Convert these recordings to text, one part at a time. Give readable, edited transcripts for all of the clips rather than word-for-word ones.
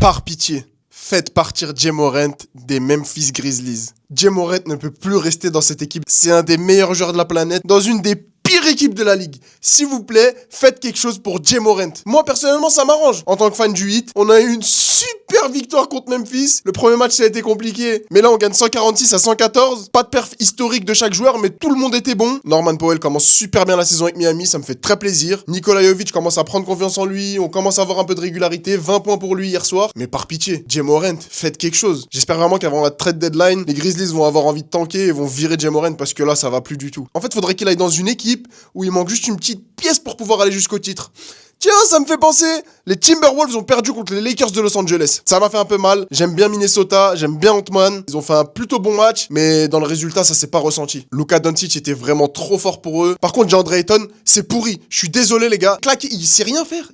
Par pitié, faites partir Ja Morant des Memphis Grizzlies. Ja Morant ne peut plus rester dans cette équipe. C'est un des meilleurs joueurs de la planète, dans une des pire équipe de la ligue. S'il vous plaît, faites quelque chose pour Ja Morant. Moi, personnellement, ça m'arrange. En tant que fan du Heat, on a eu une super victoire contre Memphis. Le premier match, ça a été compliqué. Mais là, on gagne 146 à 114. Pas de perf historique de chaque joueur, mais tout le monde était bon. Norman Powell commence super bien la saison avec Miami. Ça me fait très plaisir. Nikola Jovic commence à prendre confiance en lui. On commence à avoir un peu de régularité. 20 points pour lui hier soir. Mais par pitié, Ja Morant, faites quelque chose. J'espère vraiment qu'avant la trade deadline, les Grizzlies vont avoir envie de tanker et vont virer Ja Morant parce que là, ça va plus du tout. En fait, faudrait qu'il aille dans une équipe où il manque juste une petite pièce pour pouvoir aller jusqu'au titre. Tiens, ça me fait penser, les Timberwolves ont perdu contre les Lakers de Los Angeles. Ça m'a fait un peu mal. J'aime bien Minnesota, j'aime bien Ant-Man. Ils ont fait un plutôt bon match, mais dans le résultat, ça s'est pas ressenti. Luka Doncic était vraiment trop fort pour eux. Par contre, DeAndre Ayton, c'est pourri. Je suis désolé, les gars. Claque, il sait rien faire.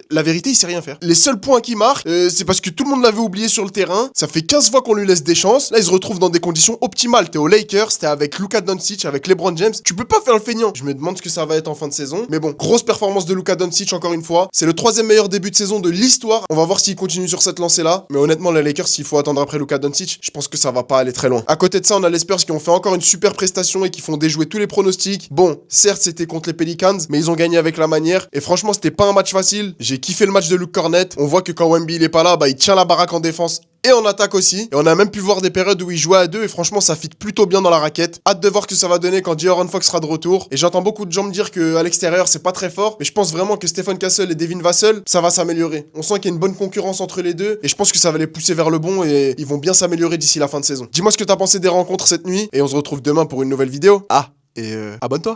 La vérité, il sait rien faire. Les seuls points qu'il marque, c'est parce que tout le monde l'avait oublié sur le terrain. Ça fait 15 fois qu'on lui laisse des chances. Là, il se retrouve dans des conditions optimales. T'es aux Lakers, t'es avec Luka Doncic, avec LeBron James. Tu peux pas faire le feignant. Je me demande ce que ça va être en fin de saison. Mais bon, grosse performance de Luka Doncic encore une fois. C'est le 3e meilleur début de saison de l'histoire. On va voir s'il continue sur cette lancée-là. Mais honnêtement, les Lakers, s'il faut attendre après Luka Doncic, je pense que ça va pas aller très loin. À côté de ça, on a les Spurs qui ont fait encore une super prestation et qui font déjouer tous les pronostics. Bon, certes, c'était contre les Pelicans, mais ils ont gagné avec la manière. Et franchement, c'était pas un match facile. J'ai kiffé le match de Luke Cornett. On voit que quand Wemby il est pas là, il tient la baraque en défense et en attaque aussi. Et on a même pu voir des périodes où il jouait à deux et franchement ça fit plutôt bien dans la raquette. Hâte de voir ce que ça va donner quand De'Aaron Fox sera de retour. Et j'entends beaucoup de gens me dire qu'à l'extérieur c'est pas très fort, mais je pense vraiment que Stephen Castle et Devin Vassell, ça va s'améliorer. On sent qu'il y a une bonne concurrence entre les deux et je pense que ça va les pousser vers le bon et ils vont bien s'améliorer d'ici la fin de saison. Dis-moi ce que t'as pensé des rencontres cette nuit et on se retrouve demain pour une nouvelle vidéo. Ah, et abonne-toi.